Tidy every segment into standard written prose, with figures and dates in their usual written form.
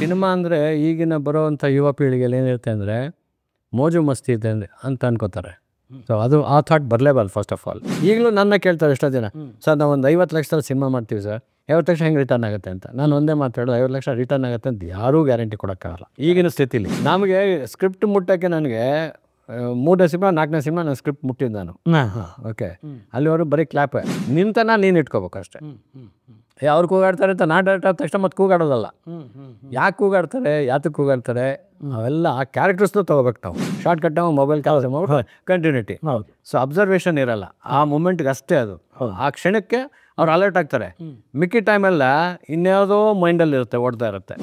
Cinema ಅಂದರೆ ಈಗಿನ ಬರೋವಂಥ ಯುವ ಪೀಳಿಗೆಯಲ್ಲಿ ಏನಿರುತ್ತೆ ಅಂದರೆ ಮೋಜು ಮಸ್ತಿ ಇದೆ ಅಂತ ಅನ್ಕೋತಾರೆ. ಸೊ ಅದು ಆ ಥಾಟ್ ಬರಲೇಬಾರ್ದು ಫಸ್ಟ್ ಆಫ್ ಆಲ್. ಈಗಲೂ ನನ್ನ ಕೇಳ್ತಾರೆ ಎಷ್ಟೋ ಜನ, ಸರ್ ನಾವು ಒಂದು 50 ಲಕ್ಷದಲ್ಲಿ ಸಿನಿಮಾ ಮಾಡ್ತೀವಿ ಸರ್, 50 ಲಕ್ಷ ಹೆಂಗೆ ರಿಟರ್ನ್ ಆಗುತ್ತೆ ಅಂತ. ನಾನು ಒಂದೇ ಮಾತಾಡೋದು, 50 ಲಕ್ಷ ರಿಟರ್ನ್ ಆಗುತ್ತೆ ಅಂತ ಯಾರೂ ಗ್ಯಾರಂಟಿ ಕೊಡೋಕ್ಕಾಗಲ್ಲ ಈಗಿನ ಸ್ಥಿತಿಲಿ. ನಮಗೆ ಸ್ಕ್ರಿಪ್ಟ್ ಮುಟ್ಟೋಕ್ಕೆ ನನಗೆ 3ನೇ ಸಿನಿಮಾ 4ನೇ ಸಿನಿಮಾ ನಾನು ಸ್ಕ್ರಿಪ್ಟ್ ಮುಟ್ಟಿದ್ದು ನಾನು. ಓಕೆ, ಅಲ್ಲಿವರು ಬರೀ ಕ್ಲಾಪ್ ನಿಂತನ ನೀನು ಇಟ್ಕೋಬೇಕು ಅಷ್ಟೇ. ಅವ್ರು ಕೂಗಾಡ್ತಾರೆ ಅಂತ ನಾನು ಡೈರೆಕ್ಟ್ ಆದ ತಕ್ಷಣ ಮತ್ತೆ ಕೂಗಾಡೋದಲ್ಲ. ಯಾಕೆ ಕೂಗಾಡ್ತಾರೆ, ಯಾತಕ್ಕೆ ಕೂಗಾಡ್ತಾರೆ, ಅವೆಲ್ಲ ಆ ಕ್ಯಾರೆಕ್ಟರ್ಸ್ನೂ ತೊಗೋಬೇಕು ನಾವು. ಶಾರ್ಟ್ ಕಟ್ ನಾವು ಮೊಬೈಲ್ ಕೆಲಸ ಮಾಡಿ ಕಂಟಿನ್ಯೂಟಿ. ಸೊ ಅಬ್ಸರ್ವೇಷನ್ ಇರಲ್ಲ ಆ ಮೂಮೆಂಟ್ಗೆ ಅಷ್ಟೇ. ಅದು ಆ ಕ್ಷಣಕ್ಕೆ ಅವ್ರು ಅಲರ್ಟ್ ಆಗ್ತಾರೆ. ಮಿಕ್ಕಿ ಟೈಮೆಲ್ಲ ಇನ್ಯಾವುದೋ ಮೈಂಡಲ್ಲಿ ಇರುತ್ತೆ, ಓಡ್ತಾ ಇರುತ್ತೆ.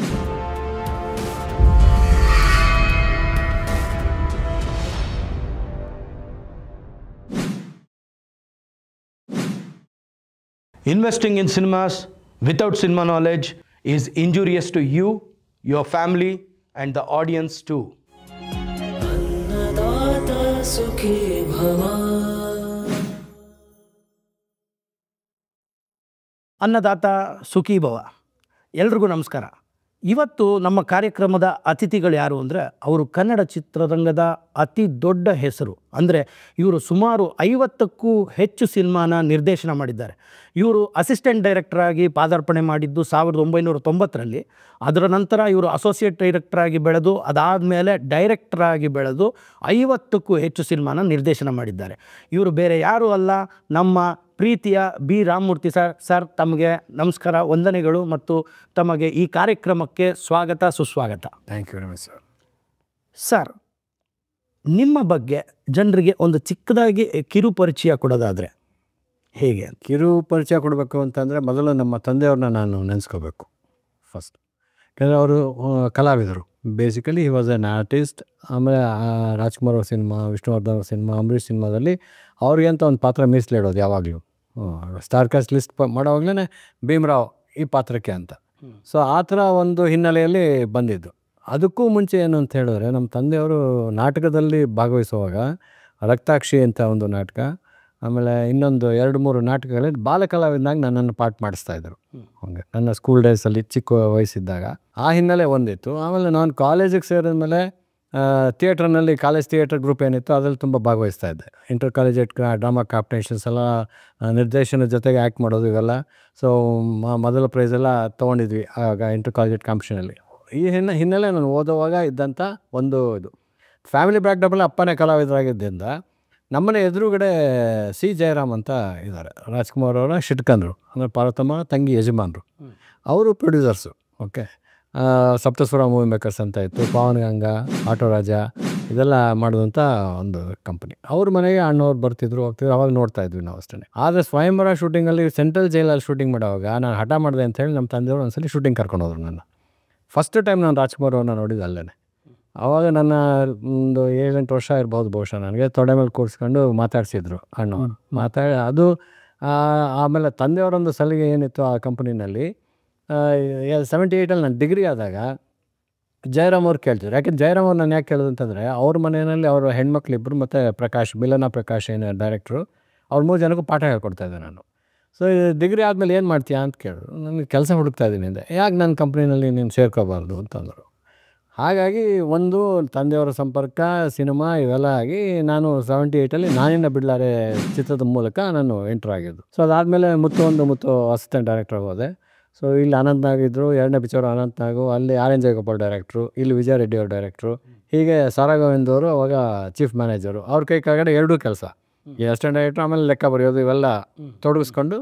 Investing in cinemas without cinema knowledge is injurious to you, your family, and the audience too. ಅನ್ನದಾತ ಸುಖೀ ಭವ. ಎಲ್ರಿಗೂ ನಮಸ್ಕಾರ. ಇವತ್ತು ನಮ್ಮ ಕಾರ್ಯಕ್ರಮದ ಅತಿಥಿಗಳು ಯಾರು ಅಂದರೆ, ಅವರು ಕನ್ನಡ ಚಿತ್ರರಂಗದ ಅತಿ ದೊಡ್ಡ ಹೆಸರು. ಅಂದರೆ ಇವರು ಸುಮಾರು 50ಕ್ಕೂ ಹೆಚ್ಚು ಸಿನಿಮಾನ ನಿರ್ದೇಶನ ಮಾಡಿದ್ದಾರೆ. ಇವರು ಅಸಿಸ್ಟೆಂಟ್ ಡೈರೆಕ್ಟರಾಗಿ ಪಾದಾರ್ಪಣೆ ಮಾಡಿದ್ದು 1990ರಲ್ಲಿ. ಅದರ ನಂತರ ಇವರು ಅಸೋಸಿಯೇಟ್ ಡೈರೆಕ್ಟರಾಗಿ ಬೆಳೆದು, ಅದಾದಮೇಲೆ ಡೈರೆಕ್ಟರಾಗಿ ಬೆಳೆದು 50ಕ್ಕೂ ಹೆಚ್ಚು ಸಿನಿಮಾನ ನಿರ್ದೇಶನ ಮಾಡಿದ್ದಾರೆ. ಇವರು ಬೇರೆ ಯಾರೂ ಅಲ್ಲ, ನಮ್ಮ ಪ್ರೀತಿಯ ಬಿ ರಾಮಮೂರ್ತಿ ಸರ್. ಸರ್, ತಮಗೆ ನಮಸ್ಕಾರ, ವಂದನೆಗಳು ಮತ್ತು ತಮಗೆ ಈ ಕಾರ್ಯಕ್ರಮಕ್ಕೆ ಸ್ವಾಗತ, ಸುಸ್ವಾಗತ. Thank you very much sir. Sir, ನಿಮ್ಮ ಬಗ್ಗೆ ಜನರಿಗೆ ಒಂದು ಚಿಕ್ಕದಾಗಿ ಕಿರು ಪರಿಚಯ ಕೊಡೋದಾದರೆ ಹೇಗೆ? ಕಿರು ಪರಿಚಯ ಕೊಡಬೇಕು ಅಂತಂದರೆ ಮೊದಲು ನಮ್ಮ ತಂದೆಯವ್ರನ್ನ ನಾನು ನೆನೆಸ್ಕೋಬೇಕು ಫಸ್ಟ್. ಯಾಕಂದರೆ ಅವರು ಕಲಾವಿದರು. Basically he was an artist. ಆಮೇಲೆ ರಾಜ್ಕುಮಾರ್ ಅವ್ರ ಸಿನಿಮಾ, ವಿಷ್ಣುವರ್ಧನ್ ಅವ್ರ ಸಿನಿಮಾ, ಅಂಬರೀಷ್ ಸಿನಿಮಾದಲ್ಲಿ ಅವ್ರಿಗೆ ಅಂತ ಒಂದು ಪಾತ್ರ ಮೀಸಲಿಡೋದು ಯಾವಾಗಲೂ. ಸ್ಟಾರ್ ಕಾಸ್ಟ್ ಲಿಸ್ಟ್ ಮಾಡೋವಾಗಲೇ ಭೀಮರಾವ್ ಈ ಪಾತ್ರಕ್ಕೆ ಅಂತ. ಸೊ ಆ ಥರ ಒಂದು ಹಿನ್ನೆಲೆಯಲ್ಲಿ ಬಂದಿದ್ದು. ಅದಕ್ಕೂ ಮುಂಚೆ ಏನು ಅಂತ ಹೇಳಿದ್ರೆ, ನಮ್ಮ ತಂದೆಯವರು ನಾಟಕದಲ್ಲಿ ಭಾಗವಹಿಸುವಾಗ ರಕ್ತಾಕ್ಷಿ ಅಂತ ಒಂದು ನಾಟಕ, ಆಮೇಲೆ ಇನ್ನೊಂದು 2-3 ನಾಟಕಗಳಲ್ಲಿ ಬಾಲಕಲಾವಿದನಾಗಿ ನನ್ನನ್ನು ಪಾಠ ಮಾಡಿಸ್ತಾಯಿದ್ರು. ಹಂಗೆ ನನ್ನ ಸ್ಕೂಲ್ ಡೇಸಲ್ಲಿ ಚಿಕ್ಕ ವಯಸ್ಸಿದ್ದಾಗ ಆ ಹಿನ್ನೆಲೆ ಒಂದಿತ್ತು. ಆಮೇಲೆ ನಾನು ಕಾಲೇಜಿಗೆ ಸೇರಿದ ಮೇಲೆ ಥಿಯೇಟ್ರ್ನಲ್ಲಿ ಕಾಲೇಜ್ ಥಿಯೇಟರ್ ಗ್ರೂಪ್ ಏನಿತ್ತು ಅದರಲ್ಲಿ ತುಂಬ ಭಾಗವಹಿಸ್ತಾ ಇದ್ದೆ. ಇಂಟರ್ ಕಾಲೇಜೆಟ್ ಡ್ರಾಮಾ ಕಾಂಪಿಟೇಷನ್ಸ್ ಎಲ್ಲ, ನಿರ್ದೇಶನದ ಜೊತೆಗೆ ಆ್ಯಕ್ಟ್ ಮಾಡೋದು ಇವೆಲ್ಲ. ಸೊ ಮೊದಲ ಪ್ರೈಸೆಲ್ಲ ತೊಗೊಂಡಿದ್ವಿ ಆಗ ಇಂಟರ್ ಕಾಲೇಜೆಟ್ ಕಾಂಪಿಟೇಷನಲ್ಲಿ. ಈ ಹಿನ್ನೆಲೆ ನಾನು ಓದುವಾಗ ಇದ್ದಂಥ ಒಂದು ಇದು ಫ್ಯಾಮಿಲಿ ಬ್ಯಾಕ್ಡ್ರಾಪಲ್ಲಿ ಅಪ್ಪನೇ ಕಲಾವಿದರಾಗಿದ್ದರಿಂದ ನಮ್ಮನೆ ಎದುರುಗಡೆ ಸಿ ಜಯರಾಮ್ ಅಂತ ಇದ್ದಾರೆ, ರಾಜ್ಕುಮಾರ್ ಅವರ ಶಿಟ್ಕಂದರು, ಅಂದರೆ ಪಾರ್ವತಮ್ಮ ತಂಗಿ ಯಜಮಾನರು. ಅವರು producers. Okay, Saptaswara movie makers ಅಂತ ಇತ್ತು, ಪಾವನಗಂಗಾ, ಆಟೋ ರಾಜ ಇದೆಲ್ಲ ಮಾಡೋದಂಥ ಒಂದು ಕಂಪನಿ. ಅವ್ರ ಮನೆಗೆ ಅಣ್ಣವ್ರು ಬರ್ತಿದ್ರು, ಹೋಗ್ತಿದ್ರು. ಅವಾಗ ನೋಡ್ತಾ ಇದ್ವಿ ನಾವು ಅಷ್ಟೇ. ಆದರೆ ಸ್ವಯಂವರ ಶೂಟಿಂಗಲ್ಲಿ ಸೆಂಟ್ರಲ್ ಜೈಲಲ್ಲಿ ಶೂಟಿಂಗ್ ಮಾಡುವಾಗ ನಾನು ಹಠ ಮಾಡಿದೆ ಅಂತ ಹೇಳಿ ನಮ್ಮ ತಂದೆಯವರು ಒಂದ್ಸಲಿ ಶೂಟಿಂಗ್ ಕರ್ಕೊಂಡು ಹೋದ್ರು ನನ್ನ. ಫಸ್ಟ್ ಟೈಮ್ ನಾನು ರಾಜ್ಕುಮಾರ್ ಅವ್ರನ್ನ ನೋಡಿದ್ದು ಅಲ್ಲೇ. ಆವಾಗ ನನ್ನ ಒಂದು 7-8 ವರ್ಷ ಇರ್ಬೋದು ಬಹುಶಃ. ನನಗೆ ತೊಡೆ ಮೇಲೆ ಕೂರಿಸ್ಕೊಂಡು ಮಾತಾಡ್ಸಿದ್ರು ಅಣ್ಣವ್ರು. ಅದು ಆಮೇಲೆ ತಂದೆಯವರೊಂದು ಸಲಿಗೆ ಏನಿತ್ತು ಆ ಕಂಪ್ನಿನಲ್ಲಿ, 78ಅಲ್ಲಿ ನಾನು ಡಿಗ್ರಿ ಆದಾಗ ಜಯರಾಮ್ ಅವ್ರು ಕೇಳ್ತಿದ್ರು. ಯಾಕೆಂದ್ರೆ ಜಯರಾಮ್ ಅವ್ರು ನಾನು ಯಾಕೆ ಕೇಳೋದು ಅಂತಂದರೆ, ಅವ್ರ ಮನೆಯಲ್ಲಿ ಅವ್ರ ಹೆಣ್ಮಕ್ಳಿಬ್ಬರು ಮತ್ತು ಪ್ರಕಾಶ್, ಮಿಲನ ಪ್ರಕಾಶ್ ಏನು ಡೈರೆಕ್ಟ್ರು, ಅವ್ರು 3 ಜನಕ್ಕೂ ಪಾಠ ಹೇಳ್ಕೊಡ್ತಾಯಿದ್ದೆ ನಾನು. ಸೊ ಡಿಗ್ರಿ ಆದಮೇಲೆ ಏನು ಮಾಡ್ತೀಯಾ ಅಂತ ಕೇಳಿದ್ರು. ನನಗೆ ಕೆಲಸ ಹುಡುಕ್ತಾ ಇದ್ದೀನಿ ಅಂದೆ. ಯಾಕೆ ನನ್ನ ಕಂಪ್ನಿನಲ್ಲಿ ನೀನು ಸೇರ್ಕೋಬಾರ್ದು ಅಂತಂದರು. ಹಾಗಾಗಿ ಒಂದು ತಂದೆಯವರ ಸಂಪರ್ಕ, ಸಿನಿಮಾ ಇವೆಲ್ಲ ಆಗಿ ನಾನು 78ಅಲ್ಲಿ ನಾನಿನ್ನ ಬಿಡ್ಲಾರೆ ಚಿತ್ರದ ಮೂಲಕ ನಾನು ಎಂಟ್ರ್ ಆಗಿದ್ದು. ಸೊ ಅದಾದಮೇಲೆ ಮುತ್ತು ಅಸಿಸ್ಟೆಂಟ್ ಡೈರೆಕ್ಟರ್ ಹೋದೆ. ಸೊ ಇಲ್ಲಿ ಅನಂತ್ನಾಗ್ ಇದ್ದರು, 2ನೇ ಪಿಕ್ಚರು ಅನಂತ್ನಾಗು, ಅಲ್ಲಿ ಆರ್ ಎನ್ ಜಯಗೋಪಾಲ್ ಡೈರೆಕ್ಟ್ರು, ಇಲ್ಲಿ ವಿಜಯ ರೆಡ್ಡಿ ಅವ್ರ ಡೈರೆಕ್ಟ್ರು, ಹೀಗೆ ಸಾರಾ ಗೋವಿಂದ್ ಅವರು ಅವಾಗ ಚೀಫ್ ಮ್ಯಾನೇಜರು. ಅವ್ರ ಕೈ ಕೆಳಗಡೆ 2 ಕೆಲಸ, ಈ ಅಸಿಸ್ಟೆಂಟ್ ಡೈರೆಕ್ಟ್ರು ಆಮೇಲೆ ಲೆಕ್ಕ ಬರೆಯೋದು ಇವೆಲ್ಲ ತೊಡಗಿಸ್ಕೊಂಡು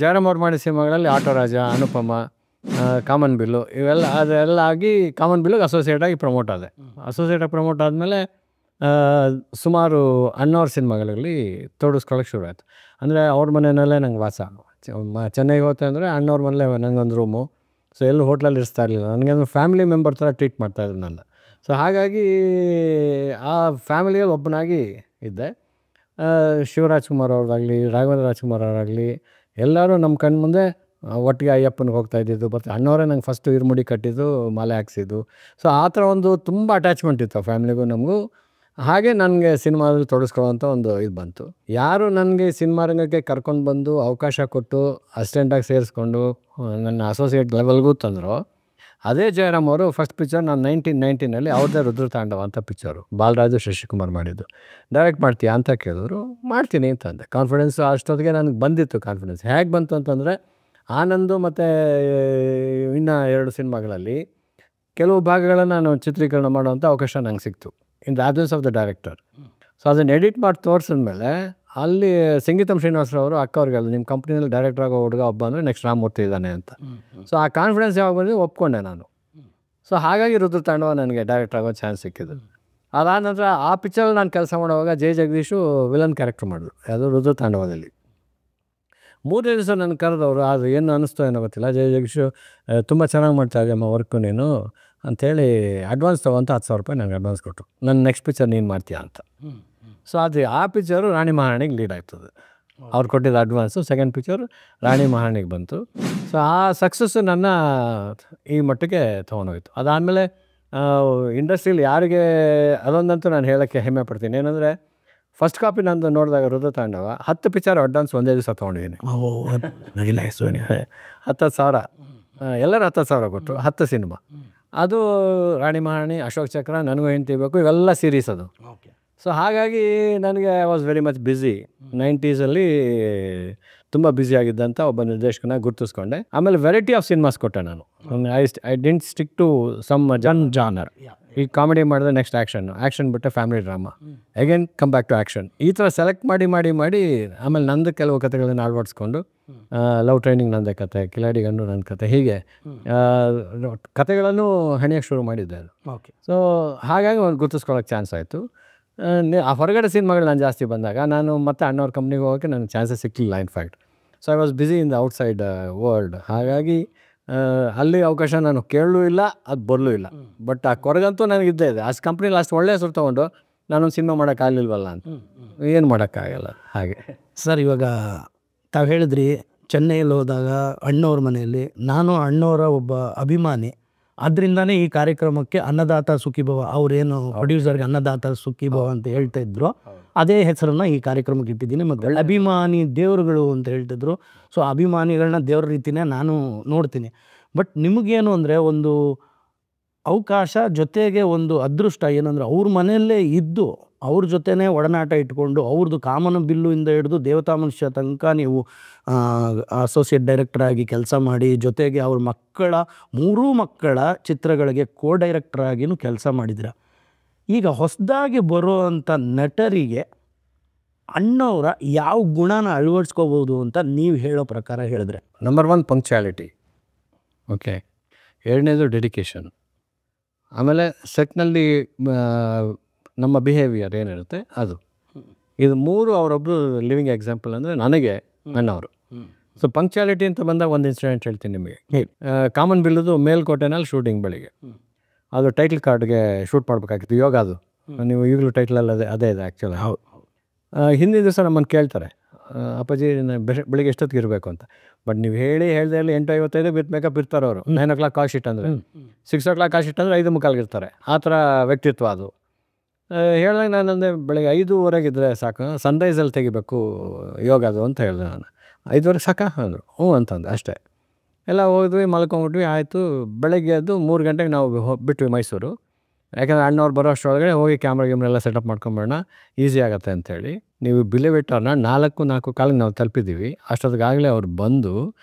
ಜಯರಾಮ್ ಅವ್ರು ಮಾಡಿದ ಸಿನಿಮಾಗಳಲ್ಲಿ ಆಟೋ ರಾಜ, ಅನುಪಮ, ಕಾಮನ್ ಬಿಲ್ಲು ಇವೆಲ್ಲ ಅದೆಲ್ಲ ಆಗಿ ಕಾಮನ್ ಬಿಲ್ಲಿಗೆ ಅಸೋಸಿಯೇಟಾಗಿ ಪ್ರಮೋಟ್ ಆದೆ. ಅಸೋಸಿಯೇಟಾಗಿ ಪ್ರಮೋಟ್ ಆದಮೇಲೆ ಸುಮಾರು ಅಣ್ಣವ್ರ ಸಿನಿಮಾಗಳಲ್ಲಿ ತೊಡಗಿಸ್ಕೊಳ್ಳೋಕೆ ಶುರು ಆಯಿತು. ಅಂದರೆ ಅವ್ರ ಮನೆಯಲ್ಲೇ ನಂಗೆ ವಾಸ. ಚೆನ್ನೈಗೆ ಹೋಗ್ತಾ ಅಂದರೆ ಅಣ್ಣವ್ರ ಮನೇಲೆ ನನಗೊಂದು ರೂಮು. ಸೊ ಎಲ್ಲೂ ಹೋಟ್ಲಲ್ಲಿ ಇರಿಸ್ತಾ ಇರಲಿಲ್ಲ. ನನಗೆ ಒಂದು ಫ್ಯಾಮಿಲಿ ಮೆಂಬರ್ ಥರ ಟ್ರೀಟ್ ಮಾಡ್ತಾಯಿದ್ರು ನನ್ನ. ಸೊ ಹಾಗಾಗಿ ಆ ಫ್ಯಾಮಿಲಿಯಲ್ಲಿ ಒಬ್ಬನಾಗಿ ಇದ್ದೆ. ಶಿವರಾಜ್ಕುಮಾರ್ ಅವ್ರದ್ದಾಗಲಿ, ರಾಘವೇಂದ್ರ ರಾಜ್ಕುಮಾರ್ ಅವರಾಗಲಿ ಎಲ್ಲರೂ ನಮ್ಮ ಕಣ್ಣು ಮುಂದೆ ಒಟ್ಟಿಗೆ ಅಯ್ಯಪ್ಪನಿಗೆ ಹೋಗ್ತಾ ಇದ್ದಿದ್ದು. ಮತ್ತು ಅಣ್ಣವರೇ ನಂಗೆ ಫಸ್ಟು ಇರುಮುಡಿ ಕಟ್ಟಿದ್ದು, ಮಾಲೆ ಹಾಕ್ಸಿದ್ದು. ಸೊ ಆ ಥರ ಒಂದು ತುಂಬ ಅಟ್ಯಾಚ್ಮೆಂಟ್ ಇತ್ತು ಫ್ಯಾಮಿಲಿಗೂ ನಮಗೂ. ಹಾಗೆ ನನಗೆ ಸಿನಿಮಾದಲ್ಲಿ ತೊಡಗಿಸ್ಕೊಳ್ಳೋವಂಥ ಒಂದು ಇದು ಬಂತು. ಯಾರು ನನಗೆ ಸಿನಿಮಾ ರಂಗಕ್ಕೆ ಕರ್ಕೊಂಡು ಬಂದು ಅವಕಾಶ ಕೊಟ್ಟು ಅಸಿಸ್ಟೆಂಟಾಗಿ ಸೇರಿಸ್ಕೊಂಡು ನನ್ನ ಅಸೋಸಿಯೇಟ್ ಲೆವೆಲ್ಗೂ ತಂದರು. ಅದೇ ಜಯರಾಮ್ ಅವರು ಫಸ್ಟ್ ಪಿಕ್ಚರ್ ನಾನು 1990 ಅವ್ರದ್ದೇ ರುದ್ರತಾಂಡವ ಅಂತ ಪಿಕ್ಚರು, ಬಾಲರಾಜು ಶಶಿಕುಮಾರ್ ಮಾಡಿದ್ದು. ಡೈರೆಕ್ಟ್ ಮಾಡ್ತೀಯಾ ಅಂತ ಕೇಳಿದ್ರು. ಮಾಡ್ತೀನಿ ಅಂತಂದೆ. ಕಾನ್ಫಿಡೆನ್ಸು ಅಷ್ಟೊತ್ತಿಗೆ ನನಗೆ ಬಂದಿತ್ತು ಕಾನ್ಫಿಡೆನ್ಸ್. ಹೇಗೆ ಬಂತು ಅಂತಂದರೆ, ಆನಂದು ಮತ್ತು ಇನ್ನೂ 2 ಸಿನಿಮಾಗಳಲ್ಲಿ ಕೆಲವು ಭಾಗಗಳನ್ನು ನಾನು ಚಿತ್ರೀಕರಣ ಮಾಡುವಂಥ ಅವಕಾಶ ನಂಗೆ ಸಿಕ್ತು in the absence of the director. So ಅದನ್ನು ಎಡಿಟ್ ಮಾಡಿ ತೋರಿಸಿದ್ಮೇಲೆ ಅಲ್ಲಿ ಸಂಗೀತಂ ಶ್ರೀನಿವಾಸರವರು ಅಕ್ಕ ಅವ್ರಿಗೆ ನಿಮ್ಮ ಕಂಪ್ನಿಯಲ್ಲಿ ಡೈರೆಕ್ಟರ್ ಆಗೋ ಹುಡುಗ ಒಬ್ಬ ಅಂದರೆ ನೆಕ್ಸ್ಟ್ ರಾಮಮೂರ್ತಿ ಇದ್ದಾನೆ ಅಂತ. ಸೊ ಆ ಕಾನ್ಫಿಡೆನ್ಸ್ ಯಾವಾಗ ಬಂದರೆ ಒಪ್ಕೊಂಡೆ ನಾನು. ಸೊ ಹಾಗಾಗಿ ರುದ್ರತಾಂಡವ ನನಗೆ ಡೈರೆಕ್ಟರ್ ಆಗೋ ಚಾನ್ಸ್ ಸಿಕ್ಕಿದ್ದು. ಅದಾದ ನಂತರ ಆ ಪಿಕ್ಚರಲ್ಲಿ ನಾನು ಕೆಲಸ ಮಾಡುವಾಗ ಜೆ ಜಗದೀಶು ವಿಲನ್ ಕ್ಯಾರೆಕ್ಟರ್ ಮಾಡಿದ್ರು, ಅದು ರುದ್ರತಾಂಡವದಲ್ಲಿ. 3 ದಿವಸ ನನ್ನ ಕರೆದವರು, ಅದು ಏನು ಅನ್ನಿಸ್ತೋ ಏನೋ ಗೊತ್ತಿಲ್ಲ, ಜೆ ಜಗದೀಶು ತುಂಬ ಚೆನ್ನಾಗಿ ಮಾಡ್ತಾ ಇದೆಯಮ್ಮ ವರ್ಕು ನೀನು ಅಂಥೇಳಿ ಅಡ್ವಾನ್ಸ್ ತೊಗೊಂತ $10,000 ನನಗೆ ಅಡ್ವಾನ್ಸ್ ಕೊಟ್ಟರು. ನನ್ನ ನೆಕ್ಸ್ಟ್ ಪಿಕ್ಚರ್ ನೀನು ಮಾಡ್ತೀಯಾ ಅಂತ. ಸೊ ಅದು ಆ ಪಿಕ್ಚರು ರಾಣಿ ಮಹಾರಾಣಿಗೆ ಲೀಡ್ ಆಗ್ತದೆ. ಅವ್ರು ಕೊಟ್ಟಿದ್ದ ಅಡ್ವಾನ್ಸು ಸೆಕೆಂಡ್ ಪಿಕ್ಚರ್ ರಾಣಿ ಮಹಾರಾಣಿಗೆ ಬಂತು. ಸೊ ಆ ಸಕ್ಸಸ್ಸು ನನ್ನ ಈ ಮಟ್ಟಿಗೆ ತೊಗೊಂಡೋಯ್ತು. ಅದಾದಮೇಲೆ ಇಂಡಸ್ಟ್ರಿಯಲ್ಲಿ ಯಾರಿಗೆ ಅದೊಂದಂತೂ ನಾನು ಹೇಳೋಕ್ಕೆ ಹೆಮ್ಮೆ ಪಡ್ತೀನಿ. ಏನಂದರೆ ಫಸ್ಟ್ ಕಾಪಿ ನಂದು ನೋಡಿದಾಗ ರುದ್ರತಾಂಡವ 10 ಪಿಕ್ಚರ್ ಅಡ್ವಾನ್ಸ್ ಒಂದೇ ದಿವಸ ತೊಗೊಂಡಿದ್ದೀನಿ. 10,000 ಎಲ್ಲರೂ 10,000 ಕೊಟ್ಟರು, 10 ಸಿನಿಮಾ. ಅದು ರಾಣಿ ಮಹಾರಾಣಿ, ಅಶೋಕ್ ಚಕ್ರ, ನನಗೂ ಹೆಂಡ್ತಿ ಬೇಕು, ಇವೆಲ್ಲ ಸೀರೀಸ್ ಅದು. ಸೊ ಹಾಗಾಗಿ ನನಗೆ I was very much busy. 90s ತುಂಬ ಬ್ಯುಸಿಯಾಗಿದ್ದಂಥ ಒಬ್ಬ ನಿರ್ದೇಶಕನ ಗುರುತಿಸ್ಕೊಂಡೆ. ಆಮೇಲೆ ವೆರೈಟಿ ಆಫ್ ಸಿನಿಮಾಸ್ ಕೊಟ್ಟೆ ನಾನು. I didn't stick to some genre. ಈ ಕಾಮಿಡಿ ಮಾಡಿದ್ರೆ ನೆಕ್ಸ್ಟ್ ಆ್ಯಕ್ಷನ್ ಬಿಟ್ಟರೆ family drama, again come back to action. ಈ ಥರ ಸೆಲೆಕ್ಟ್ ಮಾಡಿ ಆಮೇಲೆ ನಂದು ಕೆಲವು ಕಥೆಗಳನ್ನು ಅಳವಡಿಸ್ಕೊಂಡು, ಲವ್ ಟ್ರೈನಿಂಗ್ ನಂದೇ ಕತೆ, ಕಿಲಾಡಿ ಗಂಡು ನನ್ನ ಕತೆ, ಹೀಗೆ ಕತೆಗಳನ್ನು ಹೆಣೆಯೋಕ್ಕೆ ಶುರು ಮಾಡಿದ್ದೆ. ಸೊ ಹಾಗಾಗಿ ಒಂದು ಗುರುತಿಸ್ಕೊಳ್ಳೋಕೆ ಚಾನ್ಸ್ ಆಯಿತು. ಆ ಹೊರಗಡೆ ಸಿನಿಮಾಗಳು ನಾನು ಜಾಸ್ತಿ ಬಂದಾಗ ನಾನು ಮತ್ತೆ ಅಣ್ಣವ್ರ ಕಂಪ್ನಿಗೆ ಹೋಗೋಕ್ಕೆ ನನಗೆ ಚಾನ್ಸಸ್ ಸಿಕ್ಕಲಿಲ್ಲ in fact. So I was busy in the outside world. ಹಾಗಾಗಿ ಅಲ್ಲಿ ಅವಕಾಶ ನಾನು ಕೇಳಲೂ ಇಲ್ಲ, ಅದು ಬರಲೂ ಇಲ್ಲ. ಬಟ್ ಆ ಕೊರಗಂತೂ ನನಗಿದ್ದೇ ಇದೆ. ಅಷ್ಟು ಕಂಪ್ನಿಲಿ ಅಷ್ಟು ಒಳ್ಳೆಯ ಹೆಸರು ತೊಗೊಂಡು ನಾನೊಂದು ಸಿನಿಮಾ ಮಾಡೋಕ್ಕಾಗಲಿಲ್ವಲ್ಲ ಅಂತ. ಏನು ಮಾಡೋಕ್ಕಾಗಲ್ಲ. ಹಾಗೆ ಸರ್, ಇವಾಗ ತಾವು ಹೇಳಿದ್ರಿ ಚೆನ್ನೈಯಲ್ಲಿ ಹೋದಾಗ ಅಣ್ಣವ್ರ ಮನೆಯಲ್ಲಿ ನಾನು ಅಣ್ಣವರ ಒಬ್ಬ ಅಭಿಮಾನಿ, ಅದರಿಂದನೇ ಈ ಕಾರ್ಯಕ್ರಮಕ್ಕೆ ಅನ್ನದಾತ ಸುಖೀಭವ, ಅವರೇನು ಪ್ರೊಡ್ಯೂಸರ್ಗೆ ಅನ್ನದಾತ ಸುಖೀಭವ ಅಂತ ಹೇಳ್ತಾ ಇದ್ರು, ಅದೇ ಹೆಸರನ್ನು ಈ ಕಾರ್ಯಕ್ರಮಕ್ಕೆ ಇಟ್ಟಿದ್ದೀನಿ. ಮತ್ತು ಅಭಿಮಾನಿ ದೇವರುಗಳು ಅಂತ ಹೇಳ್ತಿದ್ರು. ಸೊ ಅಭಿಮಾನಿಗಳನ್ನ ದೇವ್ರ ರೀತಿಯೇ ನಾನು ನೋಡ್ತೀನಿ. ಬಟ್ ನಿಮಗೇನು ಅಂದರೆ ಒಂದು ಅವಕಾಶ ಜೊತೆಗೆ ಒಂದು ಅದೃಷ್ಟ ಏನಂದರೆ, ಅವ್ರ ಮನೆಯಲ್ಲೇ ಇದ್ದು ಅವ್ರ ಜೊತೆನೇ ಒಡನಾಟ ಇಟ್ಕೊಂಡು ಅವ್ರದ್ದು ಕಾಮನ ಬಿಲ್ಲುವಿಂದ ಹಿಡಿದು ದೇವತಾ ಮನುಷ್ಯ ತನಕ ನೀವು ಅಸೋಸಿಯೇಟ್ ಡೈರೆಕ್ಟರ್ ಆಗಿ ಕೆಲಸ ಮಾಡಿ, ಜೊತೆಗೆ ಅವ್ರ ಮೂರೂ ಮಕ್ಕಳ ಚಿತ್ರಗಳಿಗೆ ಡೈರೆಕ್ಟರ್ ಆಗಿಯೂ ಕೆಲಸ ಮಾಡಿದಿರ. ಈಗ ಹೊಸದಾಗಿ ಬರುವಂಥ ನಟರಿಗೆ ಅಣ್ಣವರ ಯಾವ ಗುಣನ ಅಳವಡಿಸ್ಕೋಬೋದು ಅಂತ ನೀವು ಹೇಳೋ ಪ್ರಕಾರ ಹೇಳಿದ್ರೆ? Number 1 punctuality, okay. 2ನೇದು ಡೆಡಿಕೇಶನ್. ಆಮೇಲೆ ಸೆಟ್ನಲ್ಲಿ ನಮ್ಮ ಬಿಹೇವಿಯರ್ ಏನಿರುತ್ತೆ ಅದು. ಇದು 3 ಅವರೊಬ್ಬರು ಲಿವಿಂಗ್ ಎಕ್ಸಾಂಪಲ್ ಅಂದರೆ ನನಗೆ ಅಣ್ಣವರು. ಸೊ ಪಂಕ್ಚುಯಾಲಿಟಿ ಅಂತ ಬಂದಾಗ ಒಂದು ಇನ್ಸಿಡೆಂಟ್ ಹೇಳ್ತೀನಿ ನಿಮಗೆ. ಕಾಮನ್ ಬಿಲ್ಲುದು ಮೇಲ್ಕೋಟೆನಲ್ಲಿ ಶೂಟಿಂಗ್ ಬೆಳಿಗ್ಗೆ, ಅದು ಟೈಟಲ್ ಕಾರ್ಡ್ಗೆ ಶೂಟ್ ಮಾಡಬೇಕಾಗಿತ್ತು. ಯೋಗ ಅದು, ನೀವು ಈಗಲೂ ಟೈಟಲಲ್ಲಿ ಅದೇ ಇದೆ ಆ್ಯಕ್ಚುಲಿ. ಹೌದು. ಹಿಂದಿನ ದಿವಸ ನಮ್ಮನ್ನು ಕೇಳ್ತಾರೆ, ಅಪ್ಪಾಜಿ ಬೆಳಿಗ್ಗೆ ಎಷ್ಟೊತ್ತಿಗೆ ಇರಬೇಕು ಅಂತ. ಬಟ್ ನೀವು ಹೇಳ್ದೆ 8:55 ವಿತ್ ಮೇಕಪ್ ಇರ್ತಾರೆ ಅವರು. 9 o'clock ಕಾಲ್ ಶೀಟ್ ಅಂದರೆ, 6 o'clock ಕಾಲ್ ಶೀಟ್ ಅಂದರೆ 5:45 ಇರ್ತಾರೆ. ಆ ಥರ ವ್ಯಕ್ತಿತ್ವ ಅದು. ಹೇಳಿದಾಗ ನಾನು ಅಂದೆ ಬೆಳಗ್ಗೆ 5:15 ಸಾಕು, ಸನ್ರೈಸಲ್ಲಿ ತೆಗಿಬೇಕು ಯೋಗದು ಅಂತ ಹೇಳಿದೆ ನಾನು. 5:15 ಸಾಕಾ ಅಂದರು. ಹ್ಞೂ ಅಂತಂದೆ ಅಷ್ಟೇ. ಎಲ್ಲ ಹೋದ್ವಿ, ಮಲ್ಕೊಂಬಿಟ್ವಿ, ಆಯಿತು. ಬೆಳಗ್ಗೆ ಅದು 3 ಗಂಟೆಗೆ ನಾವು ಬಿಟ್ವಿ ಮೈಸೂರು. ಯಾಕಂದರೆ ಅಣ್ಣವ್ರು ಬರೋ ಅಷ್ಟರೊಳಗಡೆ ಹೋಗಿ ಕ್ಯಾಮ್ರಾ ಸೆಟಪ್ ಮಾಡ್ಕೊಂಬೇಡ, ಈಸಿ ಆಗುತ್ತೆ ಅಂಥೇಳಿ. ನೀವು ಬಿಲಿವಿಟ್ಟವ್ರನ್ನ 4:45 ನಾವು ತಲುಪಿದ್ದೀವಿ. ಅಷ್ಟೊತ್ತಿಗಾಗಲೇ ಅವ್ರು ಬಂದು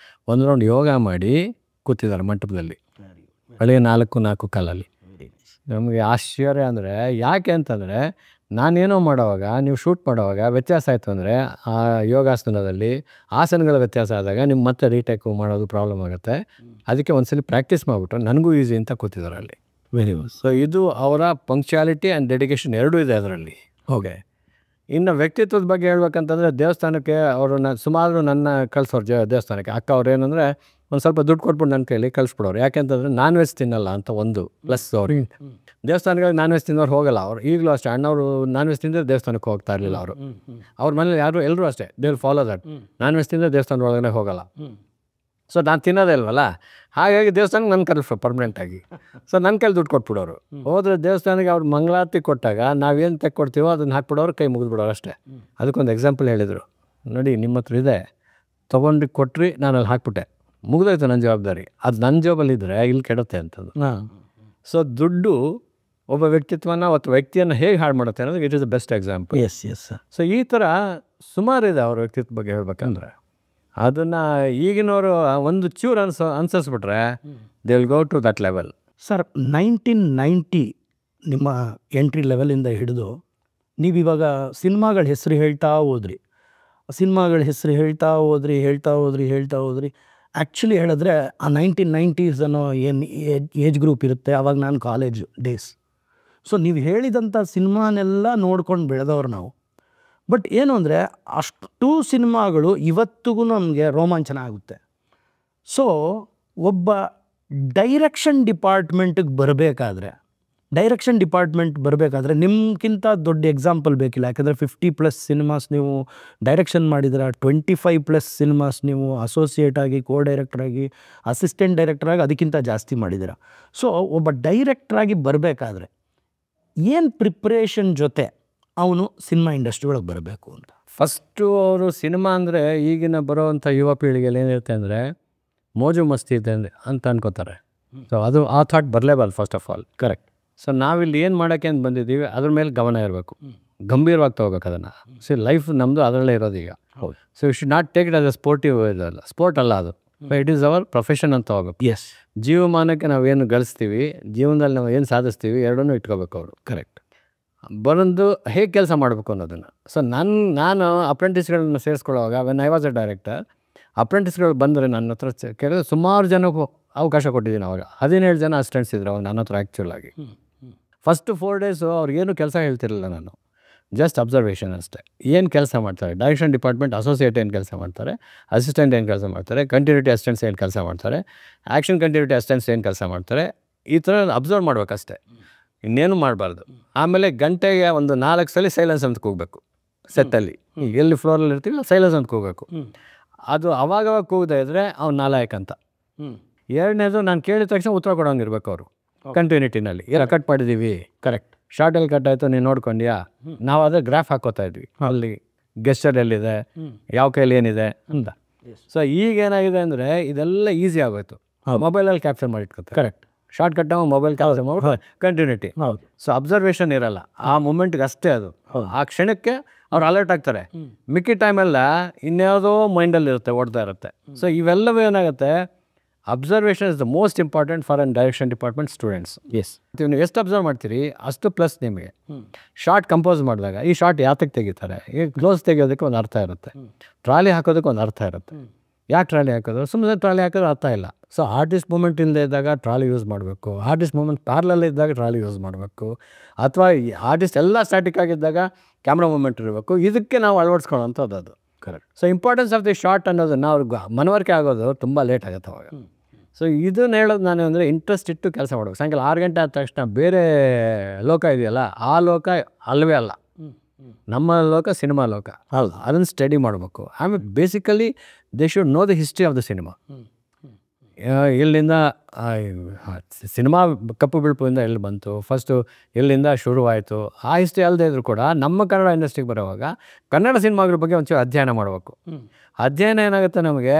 ಒಂದು ರೌಂಡ್ ಯೋಗ ಮಾಡಿ ಕೂತಿದ್ದಾರೆ ಮಂಟಪದಲ್ಲಿ, ಬೆಳಗ್ಗೆ 4:45. ನಮಗೆ ಆಶ್ಚರ್ಯ ಅಂದರೆ ಯಾಕೆ ಅಂತಂದರೆ, ನಾನೇನೋ ಮಾಡೋವಾಗ ನೀವು ಶೂಟ್ ಮಾಡೋವಾಗ ವ್ಯತ್ಯಾಸ ಆಯಿತು ಅಂದರೆ ಆ ಯೋಗಾಸನದಲ್ಲಿ ಆಸನಗಳ ವ್ಯತ್ಯಾಸ ಆದಾಗ ನಿಮ್ಮ ಮತ್ತೆ ರೀಟೇಕು ಮಾಡೋದು ಪ್ರಾಬ್ಲಮ್ ಆಗುತ್ತೆ. ಅದಕ್ಕೆ ಒಂದ್ಸಲಿ ಪ್ರಾಕ್ಟೀಸ್ ಮಾಡಿಬಿಟ್ಟು ನನಗೂ ಈಸಿ ಅಂತ ಕೂತಿದ್ದಾರೆ ಅಲ್ಲಿ. Very good. ಸೊ ಇದು ಅವರ ಪಂಕ್ಚುಯಾಲಿಟಿ ಆ್ಯಂಡ್ ಡೆಡಿಕೇಶನ್ ಎರಡೂ ಇದೆ ಅದರಲ್ಲಿ. ಓಕೆ. ಇನ್ನು ವ್ಯಕ್ತಿತ್ವದ ಬಗ್ಗೆ ಹೇಳ್ಬೇಕಂತಂದರೆ, ದೇವಸ್ಥಾನಕ್ಕೆ ಅವರು ಸುಮಾರು ನನ್ನ ಕಳಿಸೋರು ದೇವಸ್ಥಾನಕ್ಕೆ. ಅಕ್ಕ ಅವ್ರು ಏನಂದರೆ ಒಂದು ಸ್ವಲ್ಪ ದುಡ್ಡು ಕೊಟ್ಬಿಟ್ಟು ನನ್ನ ಕೈಲಿ ಕಳಿಸ್ಬಿಡೋರು. ಯಾಕೆಂತಂದರೆ ನಾನ್ ವೆಜ್ ತಿನ್ನಲ್ಲ ಅಂತ ಒಂದು ಪ್ಲಸ್. ಅವ್ರಿಗೆ ದೇವಸ್ಥಾನಗಳಿಗೆ ನಾನ್ ವೆಜ್ ತಿನ್ನೋರು ಹೋಗಲ್ಲ. ಅವ್ರು ಈಗಲೂ ಅಷ್ಟೇ, ಅಣ್ಣವರು ನಾನ್ ವೆಜ್ ತಿಂದರೆ ದೇವಸ್ಥಾನಕ್ಕೆ ಹೋಗ್ತಾ ಇರಲಿಲ್ಲ ಅವರು. ಅವ್ರ ಮನೇಲಿ ಎಲ್ಲರೂ ಅಷ್ಟೇ, they will follow that. Non veg ತಿಂದರೆ ದೇವಸ್ಥಾನದ ಒಳಗಡೆ ಹೋಗಲ್ಲ. ಸೊ ನಾನು ತಿನ್ನೋದೇ ಇಲ್ವಲ್ಲ, ಹಾಗಾಗಿ ದೇವಸ್ಥಾನಕ್ಕೆ ನನ್ನ ಕೈಲಿ ಪರ್ಮನೆಂಟಾಗಿ. ಸೊ ನನ್ನ ಕೈಲಿ ದುಡ್ಡು ಕೊಟ್ಬಿಡೋರು. ಹೋದರೆ ದೇವಸ್ಥಾನಕ್ಕೆ ಅವ್ರು ಮಂಗಳಾರತಿ ಕೊಟ್ಟಾಗ ನಾವೇನು ತೆಕ್ಕೊಡ್ತೀವೋ ಅದನ್ನು ಹಾಕ್ಬಿಡೋರು, ಕೈ ಮುಗಿದ್ಬಿಡೋರು ಅಷ್ಟೇ. ಅದಕ್ಕೊಂದು ಎಕ್ಸಾಂಪಲ್ ಹೇಳಿದರು ನೋಡಿ, ನಿಮ್ಮ ಹತ್ರ ಇದೆ ತೊಗೊಂಡು ಕೊಟ್ರಿ, ನಾನು ಅಲ್ಲಿ ಹಾಕ್ಬಿಟ್ಟೆ, ಮುಗಿದೋಯ್ತು ನನ್ನ ಜವಾಬ್ದಾರಿ. ಅದು ನನ್ನ ಜಾಬಲ್ಲಿದ್ದರೆ ಇಲ್ಲಿ ಕೆಡುತ್ತೆ ಅಂಥದ್ದು. ಸೊ ದುಡ್ಡು ಒಬ್ಬ ವ್ಯಕ್ತಿತ್ವನ ಅಥವಾ ವ್ಯಕ್ತಿಯನ್ನು ಹೇಗೆ ಹಾಳು ಮಾಡುತ್ತೆ ಅನ್ನೋದು it is the best example. Yes yes so ಈ ಥರ ಸುಮಾರಿದೆ ಅವ್ರ ವ್ಯಕ್ತಿತ್ವ ಬಗ್ಗೆ ಹೇಳ್ಬೇಕಂದ್ರೆ. ಅದನ್ನು ಈಗಿನವರು ಒಂದು ಚೂರು ಅನ್ಸಿಸ್ಬಿಟ್ರೆ they will go to that level. Sir, 1990 ನಿಮ್ಮ ಎಂಟ್ರಿ ಲೆವೆಲಿಂದ ಹಿಡಿದು ನೀವಿವಾಗ ಸಿನಿಮಾಗಳ ಹೆಸರು ಹೇಳ್ತಾ ಹೋದ್ರಿ, ಹೇಳ್ತಾ ಹೋದ್ರಿ. ಆ್ಯಕ್ಚುಲಿ ಹೇಳಿದ್ರೆ ಆ 1990s ಅನ್ನೋ ಏನು ಏಜ್ ಗ್ರೂಪ್ ಇರುತ್ತೆ, ಆವಾಗ ನಾನು ಕಾಲೇಜ್ ಡೇಸ್. ಸೊ ನೀವು ಹೇಳಿದಂಥ ಸಿನಿಮಾನೆಲ್ಲ ನೋಡ್ಕೊಂಡು ಬೆಳೆದವ್ರು ನಾವು. ಬಟ್ ಏನು ಅಂದರೆ ಅಷ್ಟು ಸಿನಿಮಾಗಳು ಇವತ್ತಿಗೂ ನಮಗೆ ರೋಮಾಂಚನ ಆಗುತ್ತೆ. ಸೊ ಒಬ್ಬ ಡೈರೆಕ್ಷನ್ ಡಿಪಾರ್ಟ್ಮೆಂಟ್ ಬರಬೇಕಾದ್ರೆ ನಿಮ್ಗಿಂತ ದೊಡ್ಡ ಎಕ್ಸಾಂಪಲ್ ಬೇಕಿಲ್ಲ. ಯಾಕಂದರೆ 50+ ಸಿನಿಮಾಸ್ ನೀವು ಡೈರೆಕ್ಷನ್ ಮಾಡಿದಿರ, 25+ ಸಿನಿಮಾಸ್ ನೀವು ಅಸೋಸಿಯೇಟ್ ಆಗಿ, ಕೋ ಡೈರೆಕ್ಟ್ರಾಗಿ, ಅಸಿಸ್ಟೆಂಟ್ ಡೈರೆಕ್ಟ್ರಾಗಿ ಅದಕ್ಕಿಂತ ಜಾಸ್ತಿ ಮಾಡಿದಿರ. ಸೊ ಒಬ್ಬ ಡೈರೆಕ್ಟ್ರಾಗಿ ಬರಬೇಕಾದ್ರೆ ಏನು ಪ್ರಿಪ್ರೇಷನ್ ಜೊತೆ ಅವನು ಸಿನಿಮಾ ಇಂಡಸ್ಟ್ರಿ ಒಳಗೆ ಬರಬೇಕು ಅಂತ? ಫಸ್ಟು ಅವರು ಸಿನಿಮಾ ಅಂದರೆ ಈಗಿನ ಬರೋವಂಥ ಯುವ ಪೀಳಿಗೆಯಲ್ಲಿ ಏನಿರುತ್ತೆ ಅಂದರೆ ಮೋಜು ಮಸ್ತಿ ಇದೆ ಅಂತ ಅನ್ಕೋತಾರೆ. ಸೊ ಅದು ಆ ಥಾಟ್ ಬರಲೇಬಾರ್ದು first of all. Correct. So ನಾವಿಲ್ಲಿ ಏನು ಮಾಡೋಕ್ಕೆ ಅಂತ ಬಂದಿದ್ದೀವಿ ಅದ್ರ ಮೇಲೆ ಗಮನ ಇರಬೇಕು, ಗಂಭೀರವಾಗಿ ತೊಗೋಬೇಕು ಅದನ್ನು. ಸೊ ಲೈಫ್ ನಮ್ಮದು ಅದರಲ್ಲೇ ಇರೋದು ಈಗ. So you should not take it as a sportive ಇದಲ್ಲ, ಸ್ಪೋರ್ಟ್ ಅಲ್ಲ ಅದು, ಇಟ್ ಈಸ್ ಅವರ್ ಪ್ರೊಫೆಷನ್ ಅಂತ ಹೋಗ್ಬೇಕು. ಎಸ್. ಜೀವಮಾನಕ್ಕೆ ನಾವು ಏನು ಗಳಿಸ್ತೀವಿ, ಜೀವನದಲ್ಲಿ ನಾವು ಏನು ಸಾಧಿಸ್ತೀವಿ, ಎರಡನ್ನೂ ಇಟ್ಕೋಬೇಕು ಅವರು. ಕರೆಕ್ಟ್. ಬರೋದು ಹೇಗೆ ಕೆಲಸ ಮಾಡಬೇಕು ಅನ್ನೋದನ್ನು. ಸೊ ನಾನು ಅಪ್ರೆಂಟಿಸ್ಗಳನ್ನ ಸೇರಿಸ್ಕೊಳ್ಳೋವಾಗ when I was a director, ಅಪ್ರೆಂಟಿಸ್ಗಳು ಬಂದರೆ ನನ್ನ ಹತ್ರ ಕೇಳಿದ್ರೆ ಸುಮಾರು ಜನಕ್ಕೂ ಅವಕಾಶ ಕೊಟ್ಟಿದ್ದೀನಿ. ಅವಾಗ 17 ಜನ ಅಸಿಸ್ಟೆಂಟ್ಸ್ ಇದ್ರು ಅವಾಗ ನನ್ನ ಹತ್ರ ಆ್ಯಕ್ಚುಲಾಗಿ. ಫಸ್ಟ್ 4 ಡೇಸು ಅವ್ರಿಗೇನು ಕೆಲಸ ಹೇಳ್ತಿರಲಿಲ್ಲ ನಾನು, ಜಸ್ಟ್ ಅಬ್ಸರ್ವೇಷನ್ ಅಷ್ಟೇ. ಏನು ಕೆಲಸ ಮಾಡ್ತಾರೆ, ಡೈರೆಕ್ಷನ್ ಡಿಪಾರ್ಟ್ಮೆಂಟ್ ಅಸೋಸಿಯೇಟ್ ಏನು ಕೆಲಸ ಮಾಡ್ತಾರೆ, ಅಸಿಸ್ಟೆಂಟ್ ಏನು ಕೆಲಸ ಮಾಡ್ತಾರೆ, ಕಂಟಿನ್ಯೂಟಿ ಅಸಿಸ್ಟೆಂಟ್ಸ್ ಏನು ಕೆಲಸ ಮಾಡ್ತಾರೆ, ಆ್ಯಕ್ಷನ್ ಕಂಟಿನ್ಯೂಟಿ ಅಸಿಸ್ಟೆಂಟ್ಸ್ ಏನು ಕೆಲಸ ಮಾಡ್ತಾರೆ, ಈ ಥರ ಅಬ್ಸರ್ವ್ ಮಾಡ್ಬೇಕಷ್ಟೇ, ಇನ್ನೇನು ಮಾಡಬಾರ್ದು. ಆಮೇಲೆ ಗಂಟೆಗೆ ಒಂದು 4 ಸಲ ಸೈಲೆನ್ಸ್ ಅಂತ ಕೂಗಬೇಕು ಸೆಟ್ಟಲ್ಲಿ. ಎಲ್ಲಿ ಫ್ಲೋರಲ್ಲಿ ಇರ್ತೀವಿ ಸೈಲೆನ್ಸ್ ಅಂತ ಕೂಗಬೇಕು. ಅದು ಅವಾಗವಾಗ ಕೂಗದೇ ಇದ್ದರೆ ಅವ್ನು ನಾಲಾಯಕ್ ಅಂತ. ಎರಡನೇದು ನಾನು ಕೇಳಿದ ತಕ್ಷಣ ಉತ್ತರ ಕೊಡೋಂಗಿರ್ಬೇಕು ಅವರು ಕಂಟಿನ್ಯೂಟಿನಲ್ಲಿ. ಕಟ್ ಮಾಡಿದ್ದೀವಿ, ಕರೆಕ್ಟ್, ಶಾರ್ಟಲ್ಲಿ ಕಟ್ ಆಯಿತು, ನೀನು ನೋಡ್ಕೊಂಡ್ಯಾ, ನಾವು ಅದೇ ಗ್ರಾಫ್ ಹಾಕೋತಾ ಇದ್ವಿ ಅಲ್ಲಿ, ಗೆಸ್ಟರ್ ಎಲ್ಲಿದೆ, ಯಾವ ಕೈಲಿ ಏನಿದೆ ಅಂತ. ಸೊ ಈಗೇನಾಗಿದೆ ಅಂದರೆ ಇದೆಲ್ಲ ಈಸಿ ಆಗೋಯ್ತು, ಮೊಬೈಲಲ್ಲಿ ಕ್ಯಾಪ್ಚರ್ ಮಾಡಿ ಇಟ್ಕೊತಾರೆ. Correct. Short cut mobile capture ಮಾಡಿ ಕಂಟಿನ್ಯೂಟಿ. ಹೌದು. ಸೊ ಅಬ್ಸರ್ವೇಷನ್ ಇರಲ್ಲ ಆ ಮೂಮೆಂಟ್ಗೆ ಅಷ್ಟೇ, ಅದು ಆ ಕ್ಷಣಕ್ಕೆ ಅವ್ರು ಅಲರ್ಟ್ ಆಗ್ತಾರೆ. ಮಿಕ್ಕಿ ಟೈಮೆಲ್ಲ ಇನ್ಯಾವುದೋ ಮೈಂಡಲ್ಲಿ ಇರುತ್ತೆ, ಓಡ್ತಾ ಇರುತ್ತೆ. ಸೊ ಇವೆಲ್ಲವೂ ಏನಾಗುತ್ತೆ, observation is the most important for an direction department students. Yes. ನೀವು ಎಷ್ಟು ಅಬ್ಸರ್ವ್ ಮಾಡ್ತೀರಿ ಅಷ್ಟು ಪ್ಲಸ್ ನಿಮಗೆ. ಶಾರ್ಟ್ ಕಂಪೋಸ್ ಮಾಡಿದಾಗ ಈ ಶಾರ್ಟ್ ಯಾತಕ್ಕೆ ತೆಗಿತಾರೆ, ಈ ಕ್ಲೋಸ್ ತೆಗಿಯೋದಕ್ಕೆ ಒಂದು ಅರ್ಥ ಇರುತ್ತೆ, ಟ್ರಾಲಿ ಹಾಕೋದಕ್ಕೆ ಒಂದು ಅರ್ಥ ಇರುತ್ತೆ. ಯಾಕೆ ಟ್ರಾಲಿ ಹಾಕೋದು, ಸುಮ್ಮನೆ ಟ್ರಾಲಿ ಹಾಕೋದು ಅರ್ಥ ಇಲ್ಲ. ಸೊ ಆರ್ಟಿಸ್ಟ್ ಮೂಮೆಂಟ್ ಇಲ್ಲದೆ ಇದ್ದಾಗ ಟ್ರಾಲಿ ಯೂಸ್ ಮಾಡಬೇಕು, ಆರ್ಟಿಸ್ಟ್ ಮೂಮೆಂಟ್ ಪ್ಯಾರಲಲ್ಲಿ ಇದ್ದಾಗ ಟ್ರಾಲಿ ಯೂಸ್ ಮಾಡಬೇಕು, ಅಥವಾ ಆರ್ಟಿಸ್ಟ್ ಎಲ್ಲ ಸ್ಟ್ಯಾಟಿಕ್ ಆಗಿದ್ದಾಗ ಕ್ಯಾಮ್ರಾ ಮೂಮೆಂಟ್ ಇರಬೇಕು. ಇದಕ್ಕೆ ನಾವು ಅಳವಡಿಸ್ಕೊಳ್ಳೋಂಥದ್ದು ಅದು. Correct. So importance of the short ಅನ್ನೋದನ್ನು ಅವ್ರಿಗೆ ಮನವರಿಕೆ ಆಗೋದು ತುಂಬ ಲೇಟ್ ಆಗುತ್ತೆ ಅವಾಗ. ಸೊ ಇದನ್ನ ಹೇಳೋದು ನಾನು ಅಂದರೆ ಇಂಟ್ರೆಸ್ಟ್ ಇಟ್ಟು ಕೆಲಸ ಮಾಡಬೇಕು. ಸಾಯಂಕಾಲ 6 ಗಂಟೆ ಆದ ತಕ್ಷಣ ಬೇರೆ ಲೋಕ ಇದೆಯಲ್ಲ, ಆ ಲೋಕ ಅಲ್ಲವೇ ಅಲ್ಲ, ನಮ್ಮ ಲೋಕ ಸಿನಿಮಾ ಲೋಕ. ಹೌದು. ಅದನ್ನು ಸ್ಟಡಿ ಮಾಡಬೇಕು. ಆಮೇಲೆ basically they should know the history of the cinema. ಇಲ್ಲಿಂದ ಸಿನಿಮಾ ಕಪ್ಪು ಬಿಳುಪಿಂದ ಎಲ್ಲಿ ಬಂತು, ಫಸ್ಟು ಎಲ್ಲಿಂದ ಶುರುವಾಯಿತು, ಆ ಹಿಸ್ಟ್ರಿ ಅಲ್ಲದೆ ಇದ್ರೂ ಕೂಡ ನಮ್ಮ ಕನ್ನಡ ಇಂಡಸ್ಟ್ರಿಗೆ ಬರೋವಾಗ ಕನ್ನಡ ಸಿನಿಮಾಗಳ ಬಗ್ಗೆ ಒಂಚೂರು ಅಧ್ಯಯನ ಮಾಡಬೇಕು. ಅಧ್ಯಯನ ಏನಾಗುತ್ತೆ, ನಮಗೆ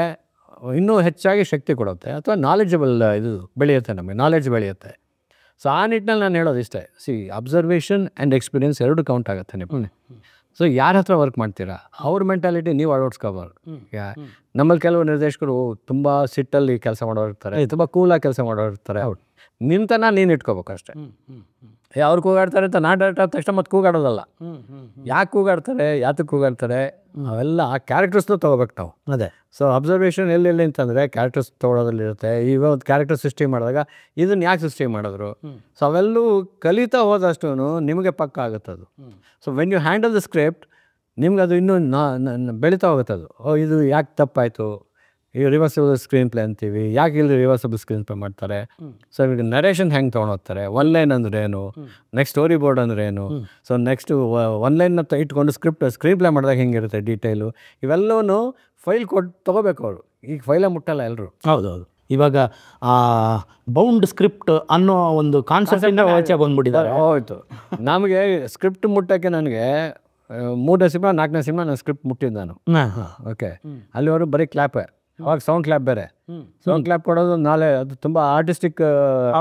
ಇನ್ನೂ ಹೆಚ್ಚಾಗಿ ಶಕ್ತಿ ಕೊಡುತ್ತೆ, ಅಥವಾ ನಾಲೆಡ್ಜಬಲ್ ಇದು ಬೆಳೆಯುತ್ತೆ, ನಮಗೆ ನಾಲೆಡ್ಜ್ ಬೆಳೆಯುತ್ತೆ. ಸೊ ಆ ನಿಟ್ಟಿನಲ್ಲಿ ನಾನು ಹೇಳೋದು ಇಷ್ಟೇ, ಅಬ್ಸರ್ವೇಷನ್ ಆ್ಯಂಡ್ ಎಕ್ಸ್ಪೀರಿಯನ್ಸ್ ಎರಡು ಕೌಂಟ್ ಆಗುತ್ತೆ ನಿಮಗೆ. ಸೊ ಯಾರ ಹತ್ರ ವರ್ಕ್ ಮಾಡ್ತೀರಾ ಅವ್ರ ಮೆಂಟಾಲಿಟಿ ನೀವು ಅಳವಡಿಸ್ಕೋಬಾರ್ದು. ನಮ್ಮಲ್ಲಿ ಕೆಲವು ನಿರ್ದೇಶಕರು ತುಂಬ ಸಿಟ್ಟಲ್ಲಿ ಕೆಲಸ ಮಾಡೋರು ಇರ್ತಾರೆ, ತುಂಬ ಕೂಲಾಗಿ ಕೆಲಸ ಮಾಡೋರು ಇರ್ತಾರೆ. ನಿಂತನ ನೀನು ಇಟ್ಕೋಬೇಕು ಅಷ್ಟೇ. ಅವ್ರು ಕೂಗಾಡ್ತಾರೆ ಅಂತ ನಾ ಡೈರೆಕ್ಟ್ ಆದ ತಕ್ಷಣ ಮತ್ತೆ ಕೂಗಾಡೋದಲ್ಲ. ಯಾಕೆ ಕೂಗಾಡ್ತಾರೆ, ಯಾತಕ್ಕೆ ಕೂಗಾಡ್ತಾರೆ, ಅವೆಲ್ಲ ಆ ಕ್ಯಾರೆಕ್ಟರ್ಸ್ನೂ ತೊಗೋಬೇಕು ನಾವು. ಅದೇ. ಸೊ ಅಬ್ಸರ್ವೇಷನ್ ಎಲ್ಲೆಲ್ಲಿ ಅಂತಂದರೆ ಕ್ಯಾರೆಕ್ಟರ್ಸ್ ತೊಗೊಳೋದ್ರಲ್ಲಿರುತ್ತೆ. ಇವಾಗ ಒಂದು ಕ್ಯಾರೆಕ್ಟರ್ ಸೃಷ್ಟಿ ಮಾಡಿದಾಗ ಇದನ್ನು ಯಾಕೆ ಸೃಷ್ಟಿ ಮಾಡಿದ್ರು, ಸೊ ಅವೆಲ್ಲೂ ಕಲಿತಾ ಹೋದಷ್ಟು ನಿಮಗೆ ಪಕ್ಕ ಆಗುತ್ತೆ ಅದು. So when you handle the script ನಿಮ್ಗೆ ಅದು ಇನ್ನೂ ಬೆಳೀತಾ ಹೋಗುತ್ತೆ ಅದು. ಇದು ಯಾಕೆ ತಪ್ಪಾಯಿತು, ಈ ರಿವರ್ಸಬಲ್ ಸ್ಕ್ರೀನ್ ಪ್ಲೇ ಅಂತೀವಿ, ಯಾಕೆ ಇಲ್ಲಿ ರಿವರ್ಸಬಲ್ ಸ್ಕ್ರೀನ್ ಪ್ಲೇ ಮಾಡ್ತಾರೆ. ಸೊ ಈಗ ನರೇಷನ್ ಹೆಂಗೆ ತೊಗೊಂಡೋಗ್ತಾರೆ, 1 ಲೈನ್ ಅಂದ್ರೆ ಏನು, ನೆಕ್ಸ್ಟ್ ಸ್ಟೋರಿ ಬೋರ್ಡ್ ಅಂದ್ರೆ ಏನು, ಸೊ ನೆಕ್ಸ್ಟು 1 ಲೈನ್ನ ಇಟ್ಕೊಂಡು ಸ್ಕ್ರೀನ್ ಪ್ಲೇ ಮಾಡಿದಾಗ ಹೆಂಗಿರುತ್ತೆ ಡೀಟೇಲು, ಇವೆಲ್ಲವೂ ಫೈಲ್ ಕೊಟ್ಟು ತೊಗೋಬೇಕು ಅವರು. ಈಗ ಫೈಲೇ ಮುಟ್ಟಲ್ಲ ಎಲ್ಲರೂ. ಹೌದೌದು. ಇವಾಗ ಬೌಂಡ್ ಸ್ಕ್ರಿಪ್ಟ್ ಅನ್ನೋ ಒಂದು ಕಾನ್ಸೆಪ್ಟಿಂದ ಆಚೆ ಬಂದ್ಬಿಟ್ಟಿದ್ದಾರೆ. ಹೋಯ್ತು. ನಮಗೆ ಸ್ಕ್ರಿಪ್ಟ್ ಮುಟ್ಟೋಕ್ಕೆ ನನಗೆ 3ನೇ ಸಿನಿಮಾ 4ನೇ ಸಿನಿಮಾ ನಾನು ಸ್ಕ್ರಿಪ್ಟ್ ಮುಟ್ಟಿದ್ದು ನಾನು. ಓಕೆ, ಅಲ್ಲಿವರು ಬರೀ ಕ್ಲಾಪೇ, ಅವಾಗ ಸೌಂಡ್ ಕ್ಲಾಪ್ ಬೇರೆ. ಸೌಂಡ್ ಕ್ಲಾಪ್ ಕೊಡೋದು ನಾಳೆ ಅದು ತುಂಬ ಆರ್ಟಿಸ್ಟಿಕ್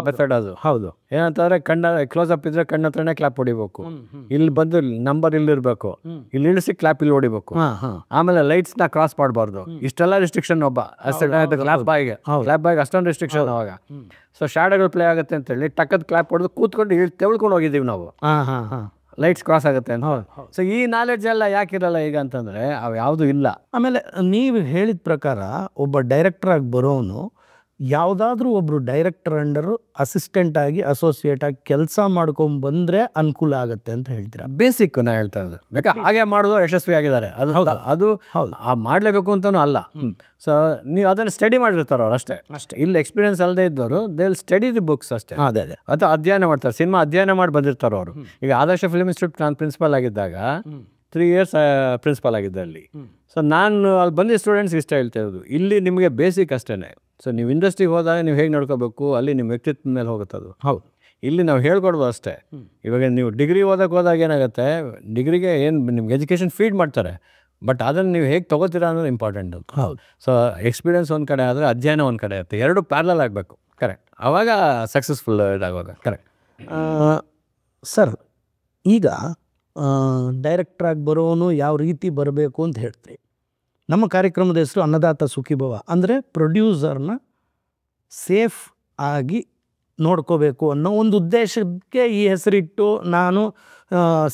ಮೆಥಡ್ ಅದು. ಹೌದು. ಏನಂತಂದರೆ ಕ್ಲೋಸ್ ಅಪ್ ಇದ್ರೆ ಕಣ್ಣ ಹತ್ರನೇ ಕ್ಲಾಪ್ ಹೊಡಿಬೇಕು. ಇಲ್ಲಿ ಬಂದು ನಂಬರ್ ಇಲ್ಲಿರ್ಬೇಕು, ಇಲ್ಲಿ ಇಳಿಸಿ ಕ್ಲಾಪ್ ಇಲ್ಲಿ ಹೊಡಿಬೇಕು. ಆಮೇಲೆ ಲೈಟ್ಸ್ನ ಕ್ರಾಸ್ ಮಾಡಬಾರ್ದು. ಇಷ್ಟೆಲ್ಲ ರಿಸ್ಟ್ರಿಕ್ಷನ್ ಒಬ್ಬ ಕ್ಲಾಪ್ ಬಾಯ್ಗೆ ಅಷ್ಟೊಂದು ರಿಸ್ಟ್ರಿಕ್ಷನ್ ಅವಾಗ. ಸೊ ಶಾಡೋಗಳು ಪ್ಲೇ ಆಗುತ್ತೆ ಅಂತೇಳಿ ಟಕ್ಕದ ಕ್ಲಾಪ್ ಹೊಡೆದು ಕೂತ್ಕೊಂಡು ತೆವಳ್ಕೊಂಡು ಹೋಗಿದ್ದೀವಿ ನಾವು, ಲೈಟ್ಸ್ ಕ್ರಾಸ್ ಆಗುತ್ತೆ ಅಂತ. ಸೊ ಈ ನಾಲೆಡ್ಜ್ ಎಲ್ಲ ಯಾಕಿರಲ್ಲ ಈಗ ಅಂತಂದರೆ ಅವು ಯಾವುದೂ ಇಲ್ಲ. ಆಮೇಲೆ ನೀವು ಹೇಳಿದ ಪ್ರಕಾರ ಒಬ್ಬ ಡೈರೆಕ್ಟ್ರಾಗಿ ಬರೋನು ಯಾವುದಾದ್ರೂ ಒಬ್ಬರು ಡೈರೆಕ್ಟರ್ ಅಂಡರು ಅಸಿಸ್ಟೆಂಟ್ ಆಗಿ ಅಸೋಸಿಯೇಟ್ ಆಗಿ ಕೆಲಸ ಮಾಡ್ಕೊಂಡು ಬಂದರೆ ಅನುಕೂಲ ಆಗುತ್ತೆ ಅಂತ ಹೇಳ್ತೀರಾ? ಬೇಸಿಕ್ ನಾ ಹೇಳ್ತಾ ಇರೋದು. ಬೇಕಾ ಹಾಗೆ ಮಾಡೋದು ಯಶಸ್ವಿ ಆಗಿದ್ದಾರೆ. ಅದು ಮಾಡಲೇಬೇಕು ಅಂತಲೂ ಅಲ್ಲ. ಸೊ ನೀವು ಅದನ್ನು ಸ್ಟಡಿ ಮಾಡಿರ್ತಾರೆ ಅವ್ರು ಅಷ್ಟೇ. ಇಲ್ಲಿ ಎಕ್ಸ್ಪೀರಿಯನ್ಸ್ ಅಲ್ಲದೆ ಇದ್ದವರು they will study the books ಅಷ್ಟೇ. ಅದೇ ಅಥವಾ ಅಧ್ಯಯನ ಮಾಡ್ತಾರೆ, ಸಿನಿಮಾ ಅಧ್ಯಯನ ಮಾಡಿ ಬಂದಿರ್ತಾರೆ ಅವರು. ಈಗ ಆದರ್ಶ ಫಿಲ್ಮ್ ಇನ್ಸ್ಟಿಟ್ಯೂಟ್ ನಾನು ಪ್ರಿನ್ಸಿಪಲ್ ಆಗಿದ್ದಾಗ 3 years ಪ್ರಿನ್ಸಿಪಲ್ ಆಗಿದ್ದೆ ಅಲ್ಲಿ. ಸೊ ನಾನು ಅಲ್ಲಿ ಬಂದಿದ್ದ ಸ್ಟೂಡೆಂಟ್ಸ್ಗೆ ಇಷ್ಟ ಹೇಳ್ತಾ ಇರೋದು, ಇಲ್ಲಿ ನಿಮಗೆ ಬೇಸಿಕ್ ಅಷ್ಟೇ. ಸೊ ನೀವು ಇಂಡಸ್ಟ್ರಿಗೆ ಹೋದಾಗ ನೀವು ಹೇಗೆ ನೋಡ್ಕೋಬೇಕು ಅಲ್ಲಿ ನಿಮ್ಮ ವ್ಯಕ್ತಿತ್ವ ಮೇಲೆ ಹೋಗುತ್ತೆ ಅದು. ಹೌದು. ಇಲ್ಲಿ ನಾವು ಹೇಳ್ಕೊಡ್ಬೋದು ಅಷ್ಟೇ. ಇವಾಗ ನೀವು ಡಿಗ್ರಿ ಓದೋಕೆ ಹೋದಾಗ ಏನಾಗುತ್ತೆ, ಡಿಗ್ರಿಗೆ ಏನು ನಿಮ್ಗೆ ಎಜುಕೇಷನ್ ಫೀಡ್ ಮಾಡ್ತಾರೆ, ಬಟ್ ಅದನ್ನು ನೀವು ಹೇಗೆ ತೊಗೋತೀರಾ ಅನ್ನೋದು ಇಂಪಾರ್ಟೆಂಟ್. ಹೌದು. ಸೊ ಎಕ್ಸ್ಪೀರಿಯನ್ಸ್ ಒಂದು ಕಡೆ ಆದರೆ ಅಧ್ಯಯನ ಒಂದು ಕಡೆ ಇರುತ್ತೆ, ಎರಡು ಪ್ಯಾರಲಲ್ ಆಗಬೇಕು. ಕರೆಕ್ಟ್. ಆವಾಗ ಸಕ್ಸಸ್ಫುಲ್ ಇದಾಗುವಾಗ. ಕರೆಕ್ಟ್. ಸರ್, ಈಗ ಡೈರೆಕ್ಟ್ರಾಗಿ ಬರೋನು ಯಾವ ರೀತಿ ಬರಬೇಕು ಅಂತ ಹೇಳ್ತೀವಿ. ನಮ್ಮ ಕಾರ್ಯಕ್ರಮದ ಹೆಸರು ಅನ್ನದಾತ ಸುಖೀಭವ. ಅಂದರೆ ಪ್ರೊಡ್ಯೂಸರ್ನ ಸೇಫ್ ಆಗಿ ನೋಡ್ಕೋಬೇಕು ಅನ್ನೋ ಒಂದು ಉದ್ದೇಶಕ್ಕೆ ಈ ಹೆಸರಿಟ್ಟು ನಾನು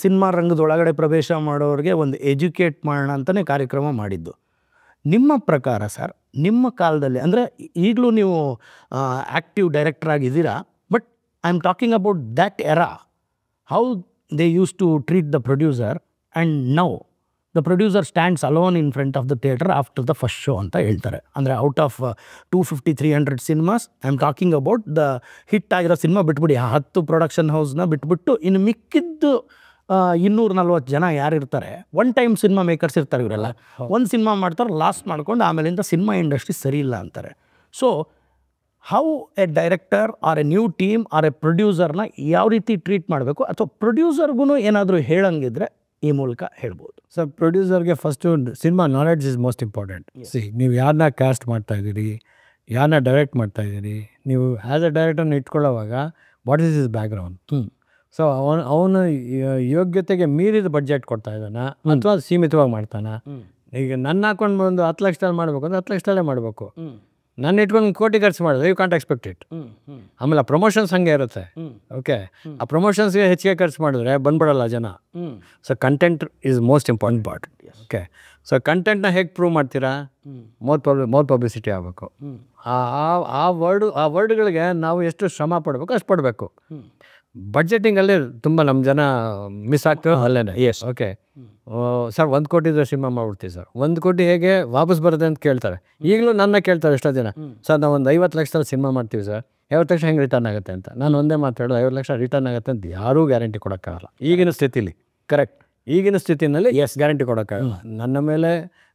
ಸಿನಿಮಾ ರಂಗದೊಳಗಡೆ ಪ್ರವೇಶ ಮಾಡೋರಿಗೆ ಒಂದು ಎಜುಕೇಟ್ ಮಾಡೋಣ ಅಂತಲೇ ಕಾರ್ಯಕ್ರಮ ಮಾಡಿದ್ದು. ನಿಮ್ಮ ಪ್ರಕಾರ ಸರ್, ನಿಮ್ಮ ಕಾಲದಲ್ಲಿ ಅಂದರೆ ಈಗಲೂ ನೀವು ಆ್ಯಕ್ಟಿವ್ ಡೈರೆಕ್ಟರ್ ಆಗಿದ್ದೀರಾ, but I am talking about that era, how they used to treat the producer, and now the producer stands alone in front of the theatre after the first show ಅಂತ ಹೇಳ್ತಾರೆ. ಅಂದರೆ out of 250-300 cinemas I am talking about the hit ಆಗಿರೋ cinema ಬಿಟ್ಬಿಡಿ, 10 production ಹೌಸ್ನ ಬಿಟ್ಬಿಟ್ಟು ಇನ್ನು ಮಿಕ್ಕಿದ್ದು 240 ಜನ ಯಾರಿರ್ತಾರೆ, ಒನ್ ಟೈಮ್ ಸಿನಿಮಾ ಮೇಕರ್ಸ್ ಇರ್ತಾರೆ. ಇವರೆಲ್ಲ ಒಂದು ಸಿನಿಮಾ ಮಾಡ್ತಾರೆ, ಲಾಸ್ಟ್ ಮಾಡ್ಕೊಂಡು ಆಮೇಲಿಂದ ಸಿನಿಮಾ ಇಂಡಸ್ಟ್ರಿ ಸರಿ ಇಲ್ಲ ಅಂತಾರೆ. So how a director or a new team or a ಪ್ರೊಡ್ಯೂಸರ್ನ ಯಾವ ರೀತಿ ಟ್ರೀಟ್ ಮಾಡಬೇಕು, ಅಥವಾ ಪ್ರೊಡ್ಯೂಸರ್ಗೂ ಏನಾದರೂ ಹೇಳಂಗಿದ್ರೆ ಈ ಮೂಲಕ ಹೇಳ್ಬೋದು? ಸೊ ಪ್ರೊಡ್ಯೂಸರ್ಗೆ first cinema knowledge is most important. ನೀವು ಯಾರನ್ನ ಕ್ಯಾಸ್ಟ್ ಮಾಡ್ತಾಯಿದ್ದೀರಿ, ಯಾರನ್ನ ಡೈರೆಕ್ಟ್ ಮಾಡ್ತಾಯಿದ್ದೀರಿ, ನೀವು ಆ್ಯಸ್ ಎ ಡೈರೆಕ್ಟರ್ನ ಇಟ್ಕೊಳ್ಳೋವಾಗ what is is background. So ಅವನ ಯೋಗ್ಯತೆಗೆ ಮೀರಿದ ಬಡ್ಜೆಟ್ ಕೊಡ್ತಾ ಇದ್ದಾನ ಅಥವಾ ಸೀಮಿತವಾಗಿ ಮಾಡ್ತಾನ. ಈಗ ನನ್ನ ಹಾಕೊಂಡು ಬಂದು 10 ಲಕ್ಷದಲ್ಲಿ ಮಾಡಬೇಕು ಅಂದರೆ 10 ಲಕ್ಷದಲ್ಲೇ ಮಾಡಬೇಕು. ನನ್ನ ಇಟ್ಕೊಂಡು ಕೋಟಿ ಖರ್ಚು ಮಾಡಿದ್ರೆ ಯು ಕಾಂಟ್ ಎಕ್ಸ್ಪೆಕ್ಟ್ ಇಟ್. ಆಮೇಲೆ ಆ ಪ್ರಮೋಷನ್ಸ್ ಹಂಗೆ ಇರುತ್ತೆ. ಓಕೆ, ಆ ಪ್ರಮೋಷನ್ಸ್ಗೆ ಹೆಚ್ಚಿಗೆ ಖರ್ಚು ಮಾಡಿದ್ರೆ ಬಂದ್ಬಿಡಲ್ಲ ಜನ. So content is most important part. Okay, so ಕಂಟೆಂಟ್ನ ಹೇಗೆ ಪ್ರೂವ್ ಮಾಡ್ತೀರಾ? ಮೌತ್ ಪಬ್ಲಿಸಿಟಿ ಆಗಬೇಕು. ಆ ವರ್ಡ್ಗಳಿಗೆ ನಾವು ಎಷ್ಟು ಶ್ರಮ ಪಡಬೇಕು ಅಷ್ಟು ಪಡಬೇಕು. ಬಡ್ಜೆಟಿಂಗಲ್ಲೇ ತುಂಬ ನಮ್ಮ ಜನ ಮಿಸ್ ಆಗ್ತೇವೆ ಅಲ್ಲೇ. ಎಸ್. ಓಕೆ ಸರ್, 1 ಕೋಟಿದು ಸಿನಿಮಾ ಮಾಡ್ಬಿಡ್ತೀವಿ ಸರ್, 1 ಕೋಟಿ ಹೇಗೆ ವಾಪಸ್ ಬರುತ್ತೆ ಅಂತ ಕೇಳ್ತಾರೆ. ಈಗಲೂ ನನ್ನ ಕೇಳ್ತಾರೆ ಎಷ್ಟೋ ಜನ, ಸರ್ ನಾವು ಒಂದು 50 ಲಕ್ಷದಲ್ಲಿ ಸಿನಿಮಾ ಮಾಡ್ತೀವಿ ಸರ್, 50 ಲಕ್ಷ ಹೆಂಗೆ ರಿಟರ್ನ್ ಆಗುತ್ತೆ ಅಂತ. ನಾನು ಒಂದೇ ಮಾತಾಡೋದು, 50 ಲಕ್ಷ ರಿಟರ್ನ್ ಆಗುತ್ತೆ ಅಂತ ಯಾರೂ ಗ್ಯಾರಂಟಿ ಕೊಡೋಕ್ಕಾಗಲ್ಲ ಈಗಿನ ಸ್ಥಿತಿಲಿ. ಕರೆಕ್ಟ್. ಈಗಿನ ಸ್ಥಿತಿನಲ್ಲಿ ಗ್ಯಾರಂಟಿ ಕೊಡೋಕ್ಕಾಗಲ್ಲ. ನನ್ನ ಮೇಲೆ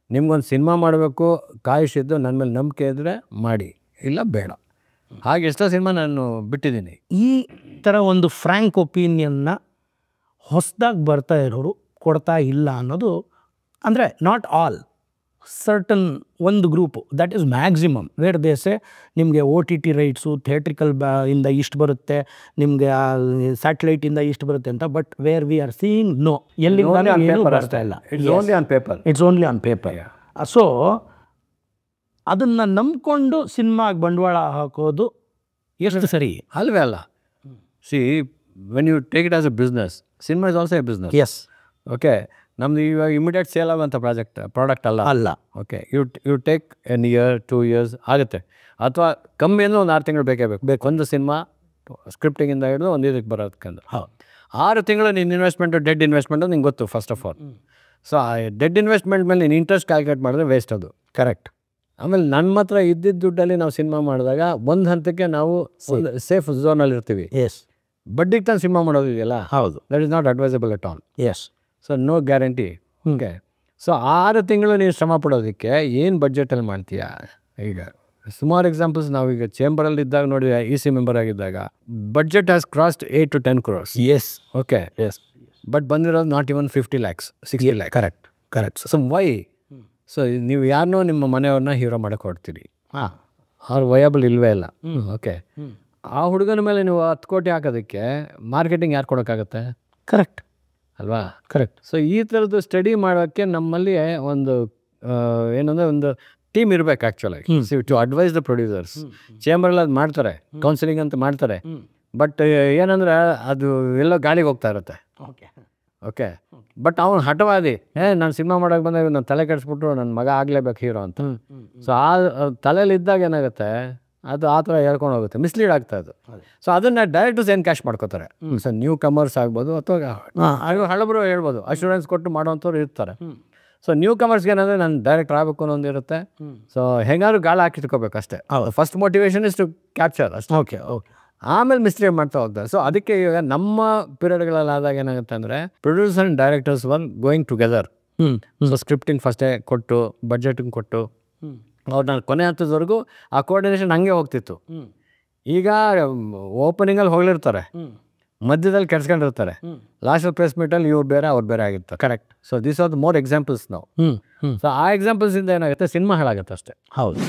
ನಿಮ್ಗೊಂದು ಸಿನಿಮಾ ಮಾಡಬೇಕು ಕಾಯಿಸಿದ್ದು, ನನ್ನ ಮೇಲೆ ನಂಬಿಕೆ ಇದ್ದರೆ ಮಾಡಿ, ಇಲ್ಲ ಬೇಡ. ಹಾಗೆ ಎಷ್ಟೋ ಸಿನಿಮಾ ನಾನು ಬಿಟ್ಟಿದ್ದೀನಿ. ಈ ಥರ ಒಂದು ಫ್ರ್ಯಾಂಕ್ ಒಪಿನಿಯನ್ನ ಹೊಸದಾಗಿ ಬರ್ತಾ ಇರೋರು ಕೊಡ್ತಾ ಇಲ್ಲ ಅನ್ನೋದು, ಅಂದರೆ ನಾಟ್ ಆಲ್, ಸರ್ಟನ್ ಒಂದು group, that is maximum, where these ನಿಮಗೆ OTT ರೈಟ್ಸು ಥಿಯೇಟ್ರಿಕಲ್ ಇಂದ ಇಷ್ಟು ಬರುತ್ತೆ, ನಿಮಗೆ ಸ್ಯಾಟಲೈಟಿಂದ ಇಷ್ಟು ಬರುತ್ತೆ ಅಂತ. But where we are seeing no, ಎಲ್ಲಿ ಬರ್ತಾ ಇಲ್ಲ. It's only on paper. It's only on paper. So ಅದನ್ನು ನಂಬಿಕೊಂಡು ಸಿನಿಮಾಗೆ ಬಂಡವಾಳ ಹಾಕೋದು ಎಷ್ಟು ಸರಿ? ಅಲ್ವೇ ಅಲ್ಲ. See when you take it as a business, cinema is also a business. Yes. Okay, ನಮ್ದು ಇವಾಗ ಇಮಿಡಿಯೇಟ್ ಸೇಲ್ ಆಗುವಂಥ ಪ್ರಾಡಕ್ಟ್ ಅಲ್ಲ. Okay, you take 1 year 2 years ಆಗುತ್ತೆ, ಅಥವಾ ಕಮ್ಮಿ ಅಂದರೆ ಒಂದು 6 ತಿಂಗಳು ಬೇಕೇ ಬೇಕು. ಒಂದು ಸಿನಿಮಾ ಸ್ಕ್ರಿಪ್ಟಿಂಗಿಂದ ಹಿಡಿದು ಒಂದು ಇದಕ್ಕೆ ಬರೋದಕ್ಕಂದ್ರೆ 6 ತಿಂಗಳು ನೀನು ಇನ್ವೆಸ್ಟ್ಮೆಂಟು, ಡೆಡ್ ಇನ್ವೆಸ್ಟ್ಮೆಂಟು ನಿಂಗೆ ಗೊತ್ತು ಫಸ್ಟ್ ಆಫ್ ಆಲ್. ಸೊ ಆ ಡೆಡ್ ಇನ್ವೆಸ್ಟ್ಮೆಂಟ್ ಮೇಲೆ ನೀನು ಇಂಟ್ರೆಸ್ಟ್ ಕ್ಯಾಲ್ಕುಲೇಟ್ ಮಾಡಿದ್ರೆ ವೇಸ್ಟ್ ಅದು. ಕರೆಕ್ಟ್. ಆಮೇಲೆ ನಮ್ಮ ಹತ್ರ ಇದ್ದಿದ್ದ ದುಡ್ಡಲ್ಲಿ ನಾವು ಸಿನಿಮಾ ಮಾಡಿದಾಗ ಒಂದು ಹಂತಕ್ಕೆ ನಾವು ಸೇಫ್ ಝೋನಲ್ಲಿ ಇರ್ತೀವಿ. ಎಸ್. ಬಡ್ಡಿಗೆ ತಾನು ಸಿನಿಮಾ ಮಾಡೋದು ಇದೆಯಲ್ಲ, ಹೌದು, that is not advisable at all. Yes. So no guarantee. Okay, so 6 ತಿಂಗಳು ನೀನು ಶ್ರಮ ಪಡೋದಕ್ಕೆ ಏನು ಬಡ್ಜೆಟಲ್ಲಿ ಮಾಡ್ತೀಯಾ? ಈಗ ಸುಮಾರು ಎಕ್ಸಾಂಪಲ್ಸ್ ನಾವೀಗ ಚೇಂಬರಲ್ಲಿ ಇದ್ದಾಗ ನೋಡಿ, EC ಮೆಂಬರ್ ಆಗಿದ್ದಾಗ budget has crossed 8 to 10 crores. Yes. Okay, yes. But ಬಂದಿರೋದು not even 50 lakhs 60 lakhs. Correct. So why? So ನೀವು ಯಾರನ್ನೋ ನಿಮ್ಮ ಮನೆಯವ್ರನ್ನ ಹೀರೋ ಮಾಡಕ್ಕೆ ಹೊಡ್ತೀರಿ, ಹಾಂ ಅವ್ರು ವಯಬಲ್ ಇಲ್ವೇ ಇಲ್ಲ. ಓಕೆ, ಆ ಹುಡುಗನ ಮೇಲೆ ನೀವು 10 ಕೋಟಿ ಹಾಕೋದಕ್ಕೆ ಮಾರ್ಕೆಟಿಂಗ್ ಯಾರು ಕೊಡೋಕ್ಕಾಗತ್ತೆ? ಕರೆಕ್ಟ್ ಅಲ್ವಾ? ಕರೆಕ್ಟ್. ಸೊ ಈ ಥರದ್ದು ಸ್ಟಡಿ ಮಾಡೋಕ್ಕೆ ನಮ್ಮಲ್ಲಿ ಒಂದು ಏನಂದರೆ ಒಂದು ಟೀಮ್ ಇರಬೇಕು ಆ್ಯಕ್ಚುಲಾಗಿ, ಟು ಅಡ್ವೈಸ್ ದ ಪ್ರೊಡ್ಯೂಸರ್ಸ್. ಚೇಂಬರಲ್ಲಿ ಅದು ಮಾಡ್ತಾರೆ, ಕೌನ್ಸಿಲಿಂಗ್ ಅಂತ ಮಾಡ್ತಾರೆ, ಬಟ್ ಏನಂದರೆ ಅದು ಎಲ್ಲೋ ಗಾಳಿಗೆ ಹೋಗ್ತಾ ಇರುತ್ತೆ. ಓಕೆ ಓಕೆ, ಬಟ್ ಅವನು ಹಠವಾದಿ, ನಾನು ಸಿನಿಮಾ ಮಾಡೋಕ್ಕೆ ಬಂದಾಗ ನಾನು ತಲೆ ಕೆಡಿಸ್ಬಿಟ್ರು ನನ್ನ ಮಗ ಆಗಲೇಬೇಕು ಹೀರೋ ಅಂತ. ಸೊ ಆ ತಲೆಯಲ್ಲಿದ್ದಾಗ ಏನಾಗುತ್ತೆ, ಅದು ಆ ಥರ ಹೇಳ್ಕೊಂಡು ಹೋಗುತ್ತೆ, ಮಿಸ್ಲೀಡ್ ಆಗ್ತಾ ಅದು. ಸೊ ಅದನ್ನು ಡೈರೆಕ್ಟರ್ಸ್ ಏನು ಕ್ಯಾಶ್ ಮಾಡ್ಕೋತಾರೆ. ಸೊ ನ್ಯೂ ಕಮರ್ಸ್ ಆಗ್ಬೋದು ಅಥವಾ ಹಳಬರು ಹೇಳ್ಬೋದು, ಅಶ್ಯೂರೆನ್ಸ್ ಕೊಟ್ಟು ಮಾಡೋವಂಥವ್ರು ಇರ್ತಾರೆ. ಸೊ ನ್ಯೂ ಕಮರ್ಸ್ಗೆ ಏನಂದರೆ ನಾನು ಡೈರೆಕ್ಟರ್ ಆಗಬೇಕು ಅನ್ನೋದು ಇರುತ್ತೆ. ಸೊ ಹೆಂಗಾದ್ರು ಗಾಳ ಹಾಕಿಟ್ಕೋಬೇಕು ಅಷ್ಟೇ. First motivation is to capture ಅಷ್ಟೇ. Okay okay. ಆಮೇಲೆ ಮಿಸ್ಟೇಕ್ ಮಾಡ್ತಾ ಹೋಗ್ತಾರೆ. ಸೊ ಅದಕ್ಕೆ ಇವಾಗ ನಮ್ಮ ಪೀರಿಯಡ್ಗಳಲ್ಲಿ ಆದಾಗ ಏನಾಗುತ್ತೆ ಅಂದರೆ producer and directors were going together. So scripting ಫಸ್ಟೇ ಕೊಟ್ಟು, ಬಡ್ಜೆಟಿಂಗ್ ಕೊಟ್ಟು, ಅವ್ರು ನಾನು ಕೊನೆ ಹಂತದವರೆಗೂ ಆ ಕೋಆರ್ಡಿನೇಷನ್ ಹಂಗೆ ಹೋಗ್ತಿತ್ತು. ಈಗ ಓಪನಿಂಗಲ್ಲಿ ಹೋಗ್ಲಿರ್ತಾರೆ, ಮಧ್ಯದಲ್ಲಿ ಕೆಡ್ಸ್ಕೊಂಡಿರ್ತಾರೆ, ಲಾಸ್ಟಲ್ಲಿ ಪ್ರೆಸ್ ಮೀಟಲ್ಲಿ ಇವ್ರು ಬೇರೆ ಅವ್ರು ಬೇರೆ ಆಗಿರ್ತಾರೆ. Correct. So this are the more examples ನಾವು. ಸೊ ಆ ಎಕ್ಸಾಂಪಲ್ಸಿಂದ ಏನಾಗುತ್ತೆ, ಸಿನಿಮಾ ಹಾಳಾಗುತ್ತೆ ಅಷ್ಟೇ. ಹೌದು.